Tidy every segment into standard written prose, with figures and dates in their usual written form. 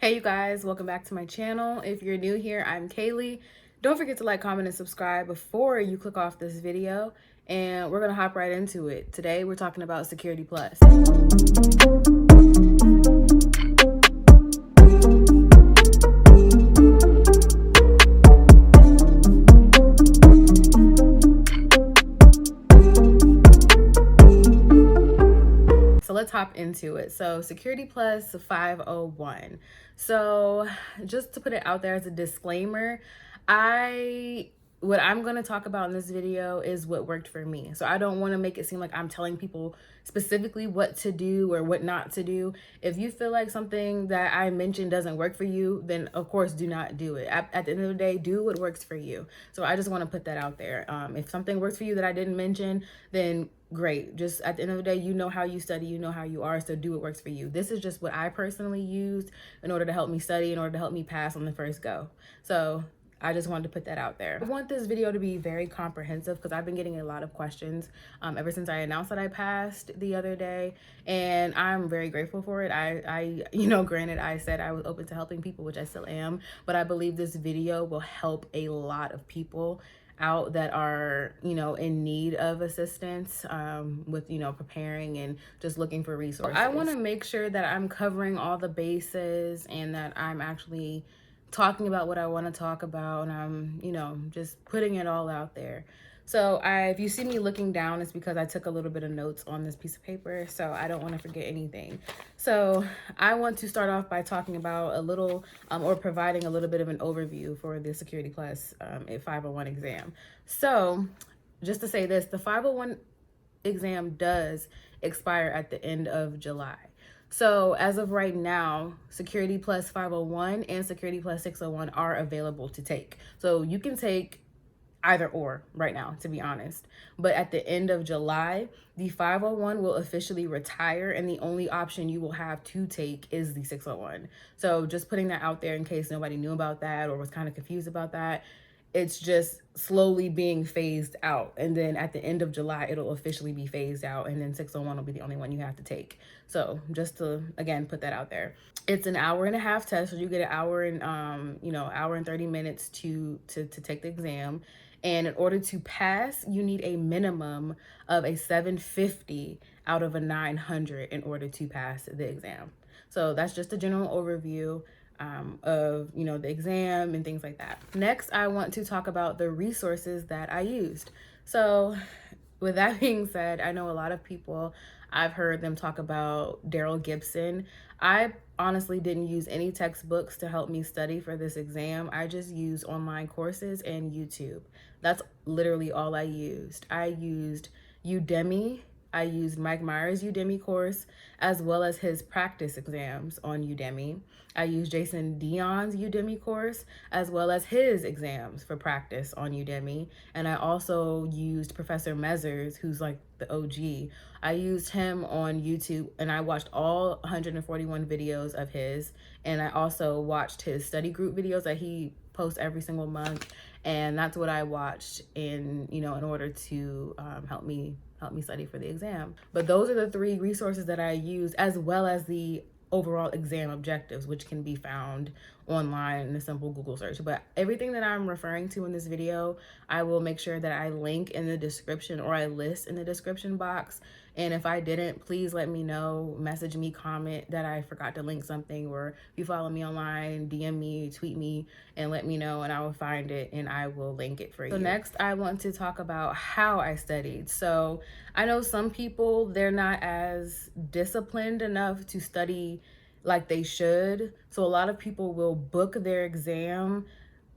Hey you guys, welcome back to my channel. If you're new here, I'm Kaylee. Don't forget to like, comment, and subscribe before you click off this video, and we're gonna hop right into it. Today we're talking about Security Plus. So let's hop into it. So Security Plus 501. So just to put it out there as a disclaimer, what I'm going to talk about in this video is what worked for me. So I don't want to make it seem like I'm telling people specifically what to do or what not to do. If you feel like something that I mentioned doesn't work for you, then of course do not do it. At the end of the day, do what works for you. So I just want to put that out there. If something works for you that I didn't mention, then great. Just at the end of the day, you know how you study, you know how you are, so do what works for you. This is just what I personally used in order to help me study, in order to help me pass on the first go. So I just wanted to put that out there. I want this video to be very comprehensive because I've been getting a lot of questions ever since I announced that I passed the other day, and I'm very grateful for it. Granted, I said I was open to helping people, which I still am, but I believe this video will help a lot of people out that are in need of assistance with preparing and just looking for resources. I want to make sure that I'm covering all the bases and that I'm actually talking about what I want to talk about, and I'm just putting it all out there. So if you see me looking down, it's because I took a little bit of notes on this piece of paper, so I don't want to forget anything. So I want to start off by talking about a little or providing a little bit of an overview for the Security Plus 501 exam. So just to say this, the 501 exam does expire at the end of July. So as of right now, Security Plus 501 and Security Plus 601 are available to take. So you can take either or right now, to be honest. But at the end of July, the 501 will officially retire, and the only option you will have to take is the 601. So just putting that out there in case nobody knew about that or was kind of confused about that. It's just slowly being phased out. And then at the end of July, it'll officially be phased out. And then 601 will be the only one you have to take. So just to, again, put that out there. It's an 1.5-hour test. So you get an hour and, hour and 30 minutes to take the exam. And in order to pass, you need a minimum of a 750 out of a 900 in order to pass the exam. So that's just a general overview of the exam and things like that. Next, I want to talk about the resources that I used. So with that being said, I know a lot of people, I've heard them talk about Daryl Gibson. I honestly didn't use any textbooks to help me study for this exam. I just used online courses and YouTube. That's literally all I used. I used Udemy. I used Mike Myers' Udemy course, as well as his practice exams on Udemy. I used Jason Dion's Udemy course, as well as his exams for practice on Udemy. And I also used Professor Mezzers, who's like the OG. I used him on YouTube, and I watched all 141 videos of his. And I also watched his study group videos that he posts every single month. And that's what I watched in order to help me study for the exam. But those are the 3 resources that I use, as well as the overall exam objectives, which can be found online in a simple Google search. But everything that I'm referring to in this video, I will make sure that I link in the description, or I list in the description box. And if I didn't, please let me know, message me, comment that I forgot to link something, or if you follow me online, DM me, tweet me, and let me know, and I will find it and I will link it for you. So next, I want to talk about how I studied. So I know some people, they're not as disciplined enough to study like they should. So a lot of people will book their exam,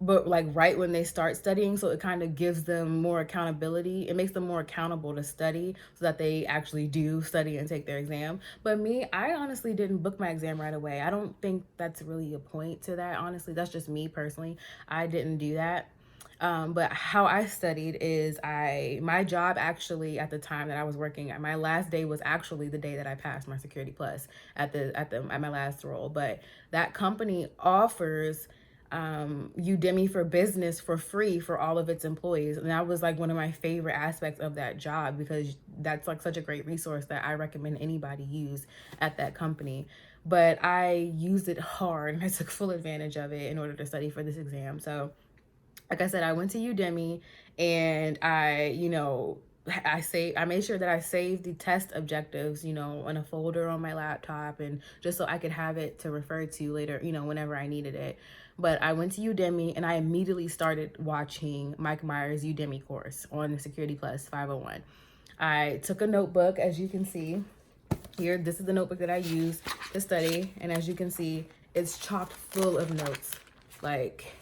but like right when they start studying, so it kind of gives them more accountability. It makes them more accountable to study so that they actually do study and take their exam. But me, I honestly didn't book my exam right away. I don't think that's really a point to that, honestly. That's just me personally. I didn't do that. But how I studied is my job actually at the time that I was working, my last day was actually the day that I passed my Security Plus at my last role. But that company offers Udemy for Business for free for all of its employees. And that was like one of my favorite aspects of that job, because that's like such a great resource that I recommend anybody use at that company. but I used it hard and I took full advantage of it in order to study for this exam. So like I said, I went to Udemy and I made sure that I saved the test objectives, in a folder on my laptop, and just so I could have it to refer to later, whenever I needed it. But I went to Udemy and I immediately started watching Mike Myers' Udemy course on Security Plus 501. I took a notebook, as you can see here. This is the notebook that I use to study, and as you can see, it's chock full of notes. Like,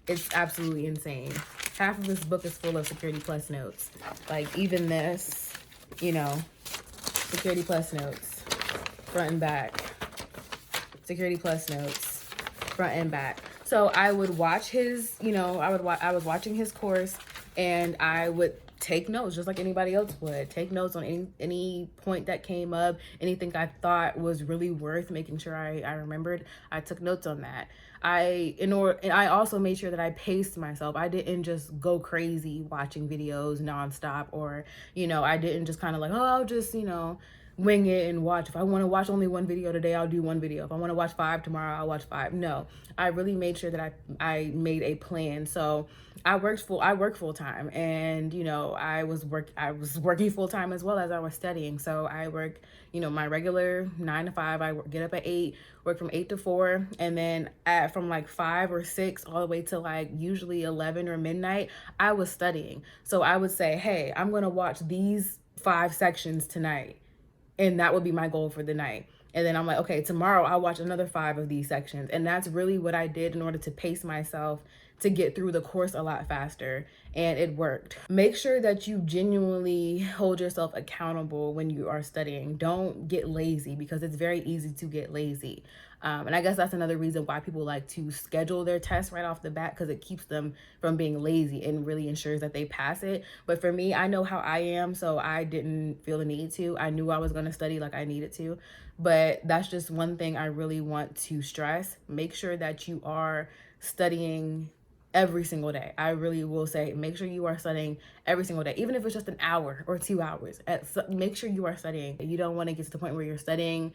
it's absolutely insane. Half of this book is full of Security Plus notes. Like, even this, Security Plus notes, front and back. Security Plus notes, front and back. So I would watch his, I was watching his course, and I would take notes just like anybody else would. Take notes on any point that came up, anything I thought was really worth making sure I remembered. I took notes on that. And I also made sure that I paced myself. I didn't just go crazy watching videos nonstop, or, I didn't just kind of like, oh, I'll just, wing it and watch. If I want to watch only one video today, I'll do one video. If I want to watch 5 tomorrow, I'll watch 5. No, I really made sure that I made a plan. So I work full time, and I was working full time as well as I was studying. So I work my regular 9 to 5. I get up at 8, work from 8 to 4, and then from like 5 or 6 all the way to like usually 11 or midnight, I was studying. So I would say, hey, I'm gonna watch these 5 sections tonight, and that would be my goal for the night. And then I'm like, okay, tomorrow I'll watch another 5 of these sections. And that's really what I did in order to pace myself to get through the course a lot faster. And it worked. Make sure that you genuinely hold yourself accountable when you are studying. Don't get lazy, because it's very easy to get lazy. And I guess that's another reason why people like to schedule their tests right off the bat, because it keeps them from being lazy and really ensures that they pass it. But for me, I know how I am, so I didn't feel the need to. I knew I was going to study like I needed to. But that's just one thing I really want to stress. Make sure that you are studying every single day. I really will say, make sure you are studying every single day, even if it's just an hour or 2 hours. Make sure you are studying. You don't want to get to the point where you're studying,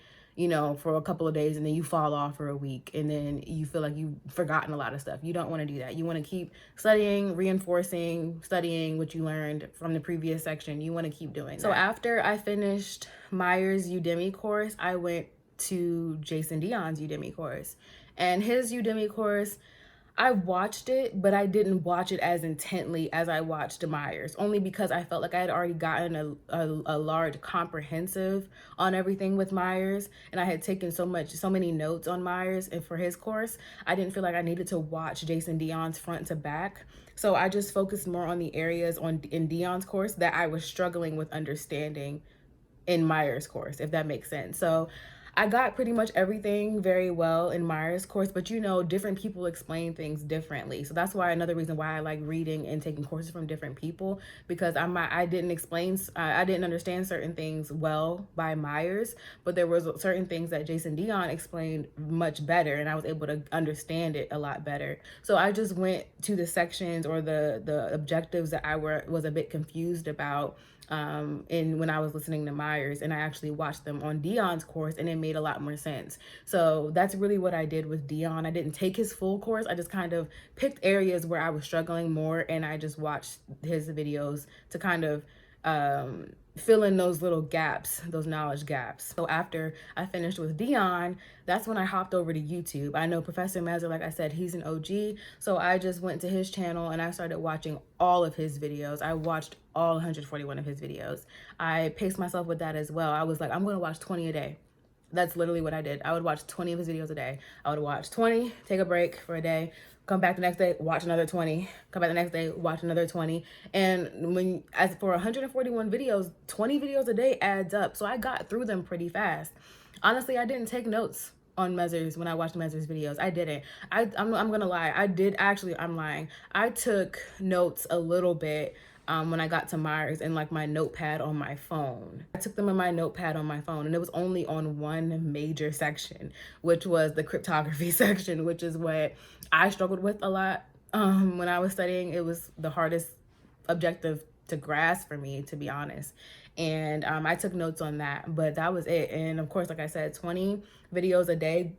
for a couple of days and then you fall off for a week and then you feel like you've forgotten a lot of stuff. You don't want to do that. You want to keep studying, reinforcing, studying what you learned from the previous section. You want to keep doing that. So after I finished Myers' Udemy course, I went to Jason Dion's Udemy course. And his Udemy course, I watched it, but I didn't watch it as intently as I watched Myers, only because I felt like I had already gotten a large comprehensive on everything with Myers, and I had taken so many notes on Myers and for his course. I didn't feel like I needed to watch Jason Dion's front to back. So I just focused more on the areas in Dion's course that I was struggling with understanding in Myers' course, if that makes sense. So I got pretty much everything very well in Myers' course, but different people explain things differently. So that's why another reason why I like reading and taking courses from different people, because I didn't understand certain things well by Myers, but there was certain things that Jason Dion explained much better, and I was able to understand it a lot better. So I just went to the sections or the objectives that I was a bit confused about when I was listening to Myers, and I actually watched them on Dion's course, and it made a lot more sense. So that's really what I did with Dion. I didn't take his full course. I just kind of picked areas where I was struggling more, and I just watched his videos to kind of fill in those little gaps, those knowledge gaps. So after I finished with Dion, that's when I hopped over to YouTube. I know Professor Mazur, like I said, he's an OG. So I just went to his channel and I started watching all of his videos. I watched all 141 of his videos. I paced myself with that as well. I was like, I'm going to watch 20 a day. That's literally what I did. I would watch 20 of his videos a day. I would watch 20, take a break for a day, come back the next day, watch another 20, come back the next day, watch another 20. And as for 141 videos, 20 videos a day adds up. So I got through them pretty fast. Honestly, I didn't take notes on Mazur's when I watched Mazur's videos. I didn't. I'm gonna lie. I'm lying. I took notes a little bit when I got to Myers in like my notepad on my phone. I took them in my notepad on my phone, and it was only on one major section, which was the cryptography section, which is what I struggled with a lot when I was studying. It was the hardest objective grasp for me, to be honest. And I took notes on that, but that was it. And of course, like I said, 20 videos a day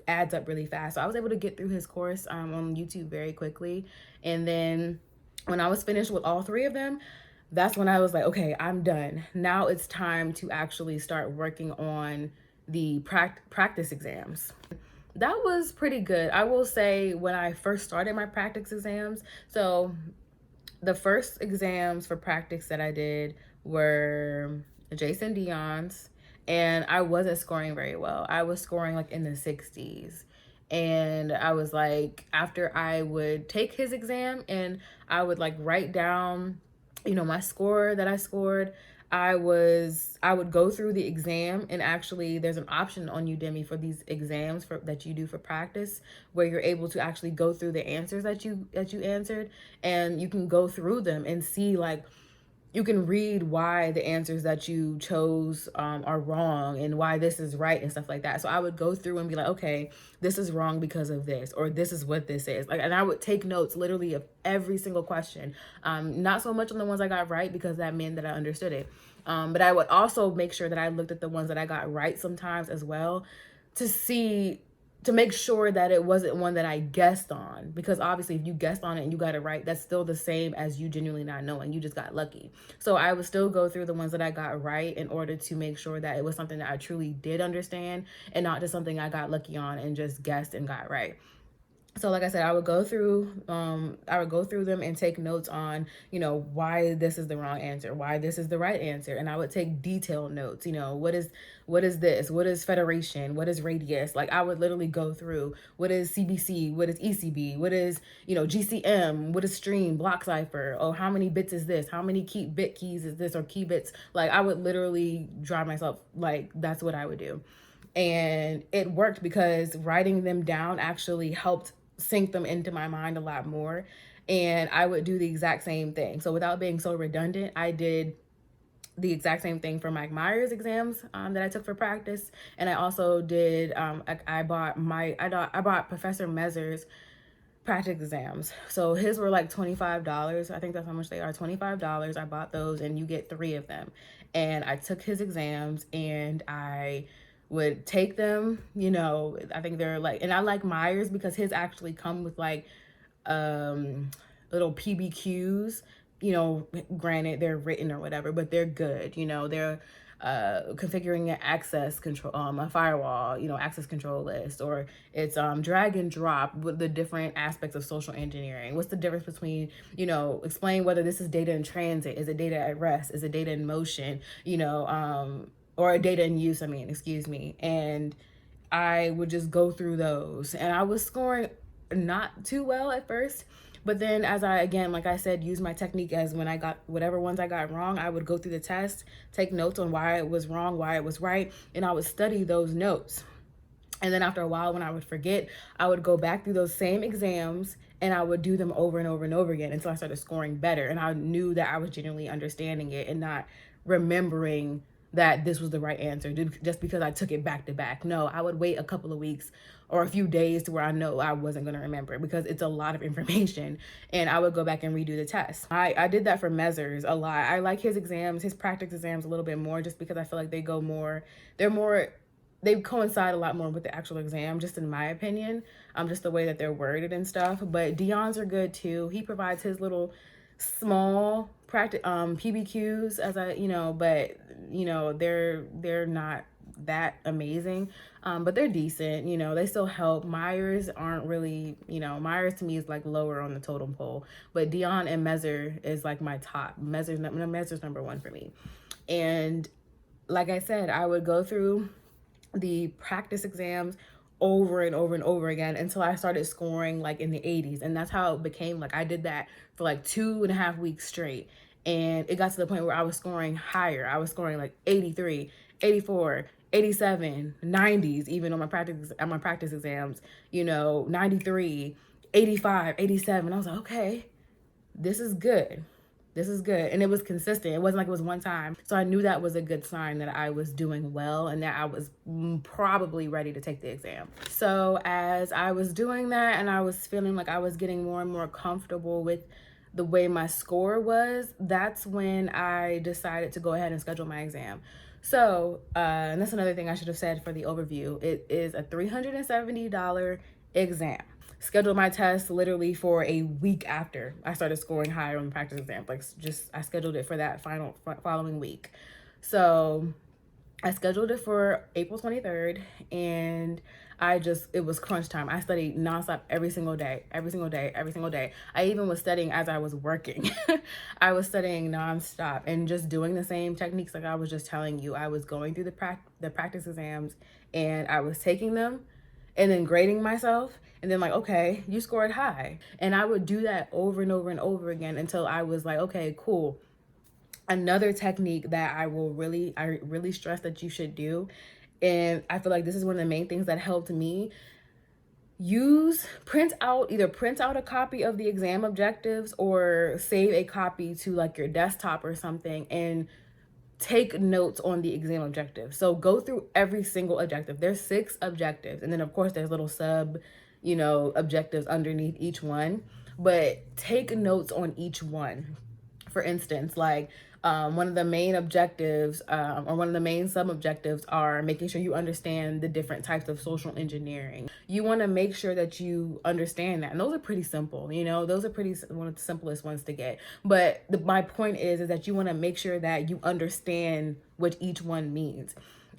adds up really fast. So I was able to get through his course on YouTube very quickly. And then when I was finished with all 3 of them, that's when I was like, okay, I'm done. Now it's time to actually start working on the practice exams. That was pretty good. I will say, when I first started my practice exams, so the first exams for practice that I did were Jason Dion's, and I wasn't scoring very well. I was scoring like in the 60s. And I was like, after I would take his exam and I would like write down, my score that I scored, I would go through the exam. And actually there's an option on Udemy for these exams that you do for practice, where you're able to actually go through the answers that you answered, and you can go through them and see, like, you can read why the answers that you chose are wrong and why this is right and stuff like that. So I would go through and be like, okay, this is wrong because of this, or this is what this is. Like, and I would take notes literally of every single question. Not so much on the ones I got right, because that meant that I understood it. But I would also make sure that I looked at the ones that I got right sometimes as well, to make sure that it wasn't one that I guessed on, because obviously if you guessed on it and you got it right, that's still the same as you genuinely not knowing. You just got lucky. So I would still go through the ones that I got right in order to make sure that it was something that I truly did understand, and not just something I got lucky on and just guessed and got right. So like I said, I would go through them and take notes on, why this is the wrong answer, why this is the right answer. And I would take detailed notes, what is this? What is federation? What is radius? Like, I would literally go through, what is CBC? What is ECB? What is, GCM? What is stream, block cipher? Oh, how many bits is this? How many bit keys is this, or key bits? Like, I would literally drive myself, like, that's what I would do. And it worked, because writing them down actually helped sink them into my mind a lot more. And I would do the exact same thing. So without being so redundant, I did the exact same thing for Mike Myers exams that I took for practice. And I also did, I bought Professor Mezzer's practice exams. So his were like $25. I think that's how much they are, $25. I bought those, and you get 3 of them. And I took his exams, and I would take them, I think they're like, and I like Myers because his actually come with like little PBQs, granted they're written or whatever, but they're good. They're configuring an access control, a firewall, access control list, or it's drag and drop with the different aspects of social engineering. What's the difference between, explain whether this is data in transit, is it data at rest, is it data in motion, or data in use, excuse me. And I would just go through those, and I was scoring not too well at first. But then as I, again, like I said, use my technique, as when I got whatever ones I got wrong, I would go through the test, take notes on why it was wrong, why it was right, and I would study those notes. And then after a while, when I would forget, I would go back through those same exams, and I would do them over and over and over again until I started scoring better. And I knew that I was genuinely understanding it and not remembering that this was the right answer just because I took it back to back. No, I would wait a couple of weeks or a few days to where I know I wasn't going to remember it, because it's a lot of information, and I would go back and redo the test. I did that for Mezzers a lot. I like his exams, his practice exams a little bit more, just because I feel like they coincide a lot more with the actual exam, just in my opinion, just the way that they're worded and stuff. But Dion's are good too. He provides his little small practice PBQs but they're not that amazing, but they're decent. They still help. Myers aren't really, Myers to me is like lower on the totem pole, but Dion and Mezzer is like my top. Mezzer's number 1 for me. And like I said, I would go through the practice exams over and over and over again until I started scoring like in the 80s. And that's how it became. Like, I did that for like 2.5 weeks straight. And it got to the point where I was scoring higher. I was scoring like 83, 84, 87, 90s, even on my practice exams, 93, 85, 87. I was like, okay, this is good. This is good. And it was consistent. It wasn't like it was one time. So I knew that was a good sign that I was doing well and that I was probably ready to take the exam. So as I was doing that, and I was feeling like I was getting more and more comfortable with the way my score was, that's when I decided to go ahead and schedule my exam. So, and that's another thing I should have said for the overview. It is a $370 exam. Scheduled my test literally for a week after I started scoring higher on the practice exam. Like, just I scheduled it for that following week. So I scheduled it for April 23rd, and it was crunch time. I studied nonstop every single day. I even was studying as I was working. I was studying nonstop and just doing the same techniques like I was just telling you. I was going through the practice exams, and I was taking them and then grading myself, and then like, okay, you scored high. And I would do that over and over and over again until I was like, okay, cool. Another technique that I really stress that you should do, and I feel like this is one of the main things that helped me, either print out a copy of the exam objectives or save a copy to like your desktop or something, and take notes on the exam objective. So go through every single objective. There's 6 objectives, and then of course there's little objectives underneath each one, but take notes on each one. For instance, like one of the main objectives or one of the main sub-objectives are making sure you understand the different types of social engineering. You want to make sure that you understand that. And those are pretty simple, those are one of the simplest ones to get. But my point is that you want to make sure that you understand what each one means.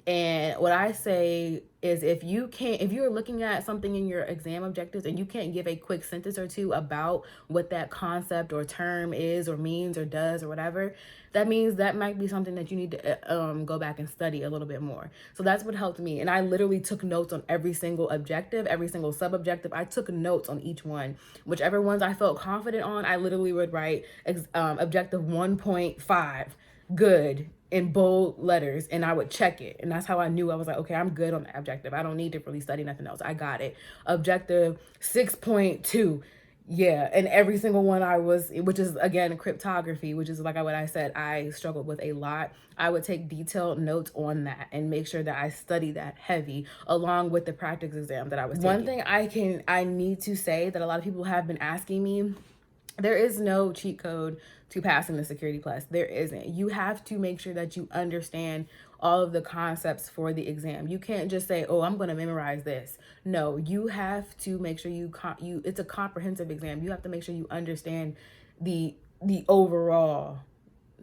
And what I say is if you're looking at something in your exam objectives and you can't give a quick sentence or two about what that concept or term is or means or does or whatever, that means that might be something that you need to go back and study a little bit more. So that's what helped me. And I literally took notes on every single objective, every single sub-objective. I took notes on each one. Whichever ones I felt confident on, I literally would write objective 1.5, good, in bold letters, and I would check it. And that's how I knew. I was like, okay, I'm good on the objective. I don't need to really study nothing else. I got it. Objective 6.2. Yeah, and every single one which is again cryptography, which is like what I said, I struggled with a lot. I would take detailed notes on that and make sure that I study that heavy along with the practice exam that I was taking. One thing I need to say that a lot of people have been asking me, there is no cheat code to passing the Security Plus. There isn't. You have to make sure that you understand all of the concepts for the exam. You can't just say, oh, I'm going to memorize this. No, you have to make sure it's a comprehensive exam. You have to make sure you understand the overall.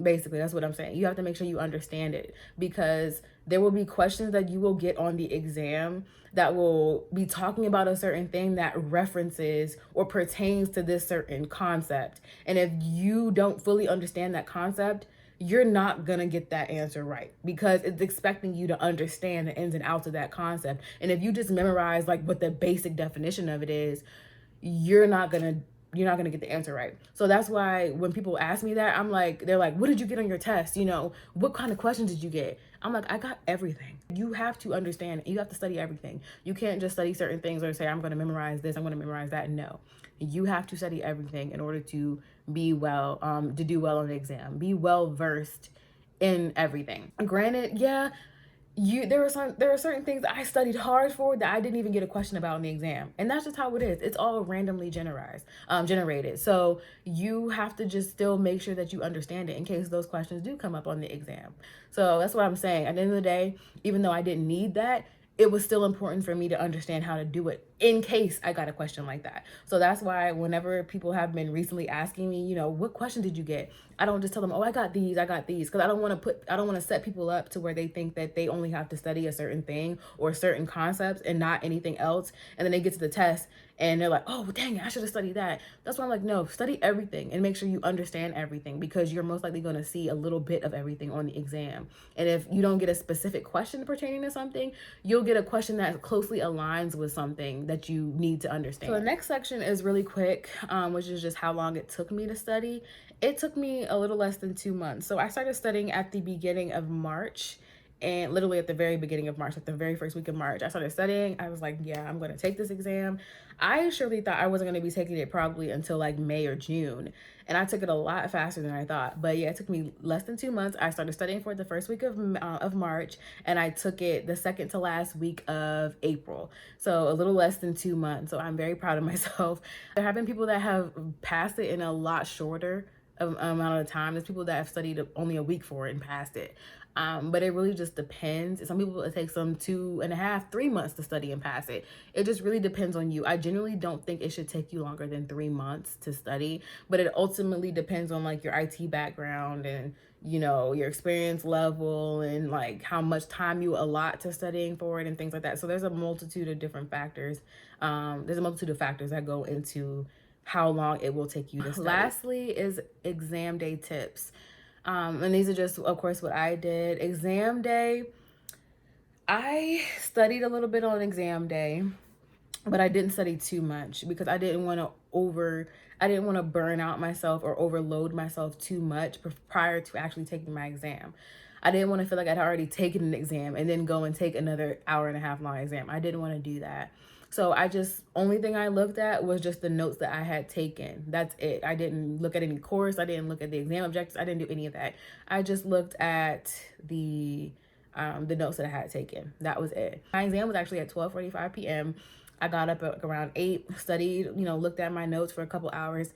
Basically, that's what I'm saying. You have to make sure you understand it, because there will be questions that you will get on the exam that will be talking about a certain thing that references or pertains to this certain concept. And if you don't fully understand that concept, you're not going to get that answer right, because it's expecting you to understand the ins and outs of that concept. And if you just memorize like what the basic definition of it is, you're not going to get the answer right. So that's why when people ask me that, they're like, what did you get on your test? What kind of questions did you get? I'm like, I got everything. You have to understand. You have to study everything. You can't just study certain things or say, I'm going to memorize this, I'm going to memorize that. No, you have to study everything in order to be well, to do well on the exam, be well versed in everything. Granted, yeah, there are certain things that I studied hard for that I didn't even get a question about in the exam, and that's just how it is. It's all randomly generated. So you have to just still make sure that you understand it in case those questions do come up on the exam. So that's what I'm saying. At the end of the day, even though I didn't need that, it was still important for me to understand how to do it in case I got a question like that. So that's why whenever people have been recently asking me, what question did you get? I don't just tell them, oh, I got these, because I don't want to set people up to where they think that they only have to study a certain thing or certain concepts and not anything else. And then they get to the test and they're like, oh, dang it, I should have studied that. That's why I'm like, no, study everything and make sure you understand everything, because you're most likely going to see a little bit of everything on the exam. And if you don't get a specific question pertaining to something, you'll get a question that closely aligns with something that you need to understand. So the next section is really quick, which is just how long it took me to study. It took me a little less than 2 months. So I started studying at the beginning of March, And literally at the very beginning of March, like the very first week of March, I started studying. I was like, yeah, I'm going to take this exam. I surely thought I wasn't going to be taking it probably until like May or June. And I took it a lot faster than I thought. But yeah, it took me less than 2 months. I started studying for it the first week of March, and I took it the second to last week of April. So a little less than 2 months. So I'm very proud of myself. There have been people that have passed it in a lot shorter amount of time. There's people that have studied only a week for it and passed it. But it really just depends. Some people, it takes them 2.5, 3 months to study and pass it. It just really depends on you. I generally don't think it should take you longer than 3 months to study, but it ultimately depends on like your IT background and, you know, your experience level and like how much time you allot to studying for it and things like that. So there's a multitude of different factors. There's a multitude of factors that go into how long it will take you to study. Lastly is exam day tips. And these are just, of course, what I did. Exam day, I studied a little bit on exam day, but I didn't study too much because I didn't want to burn out myself or overload myself too much prior to actually taking my exam. I didn't want to feel like I'd already taken an exam and then go and take another 1.5 hour long exam. I didn't want to do that. So only thing I looked at was just the notes that I had taken. That's it. I didn't look at any course. I didn't look at the exam objectives. I didn't do any of that. I just looked at the notes that I had taken. That was it. My exam was actually at 12:45 p.m. I got up at around 8, studied, looked at my notes for a couple hours,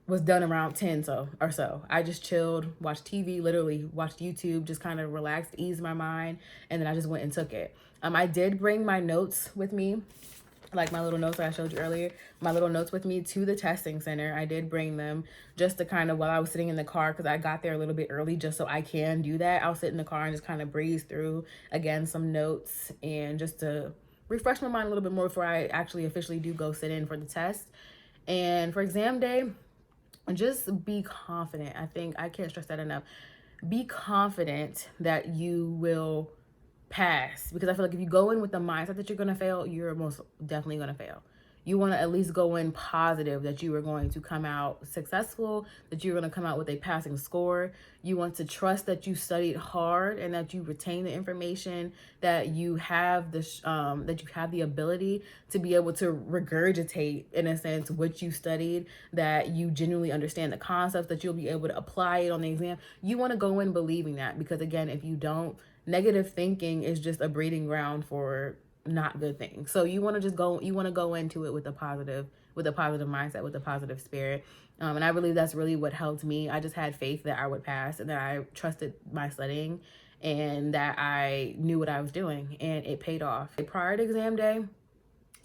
was done around 10 or so. I just chilled, watched TV, literally watched YouTube, just kind of relaxed, eased my mind, and then I just went and took it. I did bring my notes with me, like my little notes that I showed you earlier, my little notes with me to the testing center. I did bring them just to kind of, while I was sitting in the car, because I got there a little bit early just so I can do that. I'll sit in the car and just kind of breeze through, again, some notes and just to refresh my mind a little bit more before I actually officially do go sit in for the test. And for exam day, just be confident. I think I can't stress that enough. Be confident that you will pass, because I feel like if you go in with the mindset that you're going to fail, you're most definitely going to fail. You want to at least go in positive that you are going to come out successful, that you're going to come out with a passing score. You want to trust that you studied hard and that you retain the information, that you have the ability to be able to regurgitate, in a sense, what you studied, that you genuinely understand the concepts, that you'll be able to apply it on the exam. You want to go in believing that, because again, if you don't, negative thinking is just a breeding ground for not good things. So you want to go into it with a positive mindset, with a positive spirit. And I believe that's really what helped me. I just had faith that I would pass, and that I trusted my studying, and that I knew what I was doing, and it paid off. Prior to exam day,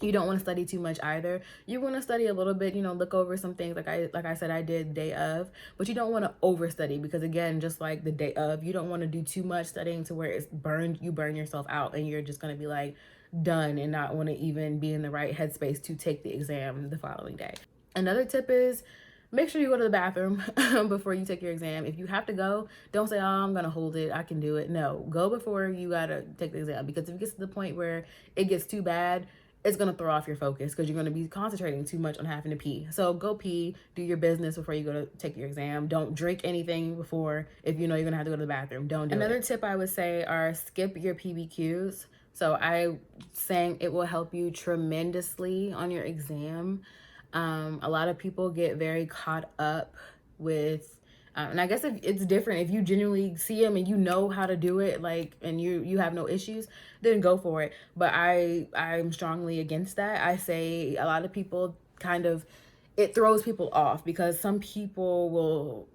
you don't want to study too much either. You want to study a little bit, look over some things like I said I did day of, but you don't want to overstudy, because again, just like the day of, you don't want to do too much studying to where you burn yourself out and you're just going to be like done and not want to even be in the right headspace to take the exam the following day. Another tip is, make sure you go to the bathroom before you take your exam. If you have to go, don't say, oh, I'm going to hold it, I can do it. No, go before you got to take the exam, because if it gets to the point where it gets too bad, it's going to throw off your focus, because you're going to be concentrating too much on having to pee. So go pee, do your business before you go to take your exam. Don't drink anything before, if you know you're going to have to go to the bathroom. Don't do it. Another tip I would say are skip your PBQs. So I saying it will help you tremendously on your exam. A lot of people get very caught up with, and I guess if it's different, if you genuinely see them and you know how to do it, like, and you have no issues, then go for it. But I'm strongly against that. I say a lot of people it throws people off, because some people will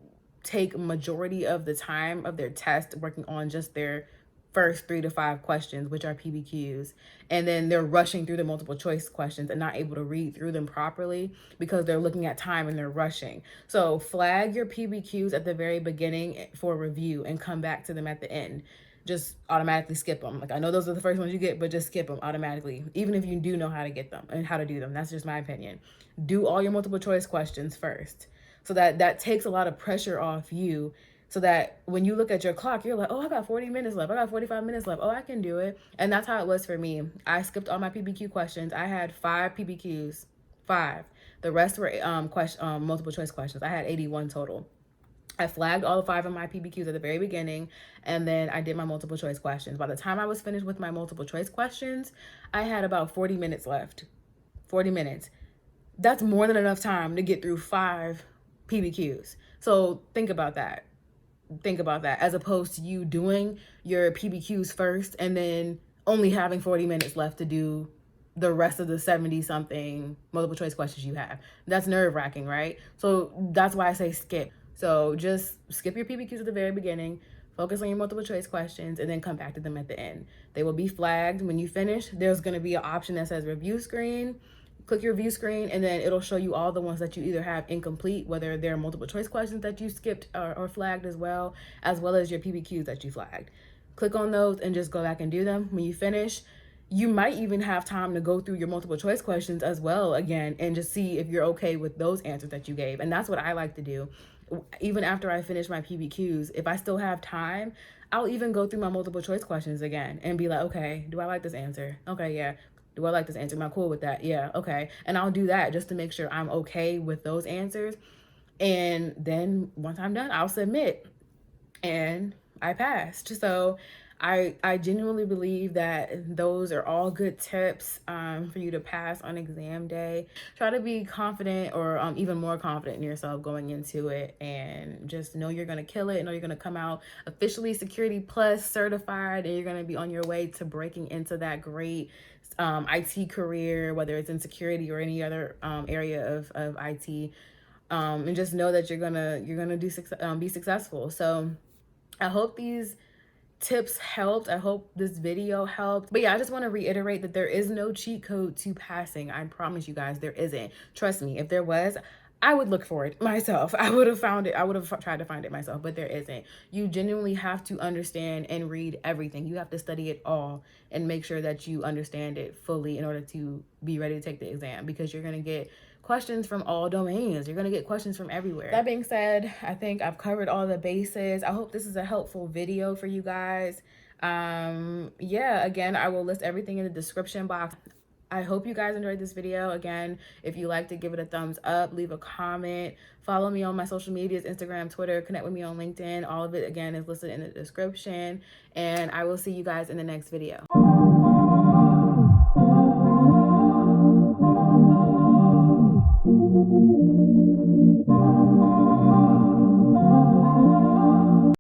take a majority of the time of their test working on just their first 3 to 5 questions, which are PBQs, and then they're rushing through the multiple choice questions and not able to read through them properly because they're looking at time and they're rushing. So flag your PBQs at the very beginning for review and come back to them at the end. Just automatically skip them. Like, I know those are the first ones you get, but just skip them automatically, even if you do know how to get them and how to do them. That's just my opinion. Do all your multiple choice questions first, so that takes a lot of pressure off you, so that when you look at your clock, you're like, oh, I got 40 minutes left. I got 45 minutes left. Oh, I can do it. And that's how it was for me. I skipped all my PBQ questions. I had 5 PBQs, 5. The rest were multiple choice questions. I had 81 total. I flagged all 5 of my PBQs at the very beginning, and then I did my multiple choice questions. By the time I was finished with my multiple choice questions, I had about 40 minutes left. 40 minutes. That's more than enough time to get through 5 PBQs. So think about that. Think about that, as opposed to you doing your PBQs first and then only having 40 minutes left to do the rest of the 70 something multiple choice questions you have. That's nerve wracking, right? So that's why I say skip. So just skip your PBQs at the very beginning, focus on your multiple choice questions, and then come back to them at the end. They will be flagged when you finish. There's going to be an option that says review screen. Click your review screen, and then it'll show you all the ones that you either have incomplete, whether they're multiple choice questions that you skipped or flagged as well as your PBQs that you flagged. Click on those and just go back and do them. When you finish, you might even have time to go through your multiple choice questions as well again and just see if you're okay with those answers that you gave. And that's what I like to do. Even after I finish my PBQs, if I still have time, I'll even go through my multiple choice questions again and be like, okay, do I like this answer? Okay, yeah. Do I like this answer? Am I cool with that? Yeah, okay. And I'll do that just to make sure I'm okay with those answers. And then once I'm done, I'll submit. And I passed. So I genuinely believe that those are all good tips for you to pass on exam day. Try to be confident or even more confident in yourself going into it, and just know you're going to kill it. Know you're going to come out officially Security Plus certified, and you're going to be on your way to breaking into that great IT career, whether it's in security or any other area of IT. And just know that you're gonna be successful. So I hope these tips helped. I hope this video helped. But yeah, I just want to reiterate that there is no cheat code to passing. I promise you guys, there isn't. Trust me, if there was, I would look for it myself. I would have found it. I would have tried to find it myself, but there isn't. You genuinely have to understand and read everything. You have to study it all and make sure that you understand it fully in order to be ready to take the exam, because you're going to get questions from all domains. You're going to get questions from everywhere. That being said, I think I've covered all the bases. I hope this is a helpful video for you guys. Yeah, again, I will list everything in the description box. I hope you guys enjoyed this video. Again, if you liked it, give it a thumbs up, leave a comment, follow me on my social medias, Instagram, Twitter, connect with me on LinkedIn. All of it, again, is listed in the description. And I will see you guys in the next video.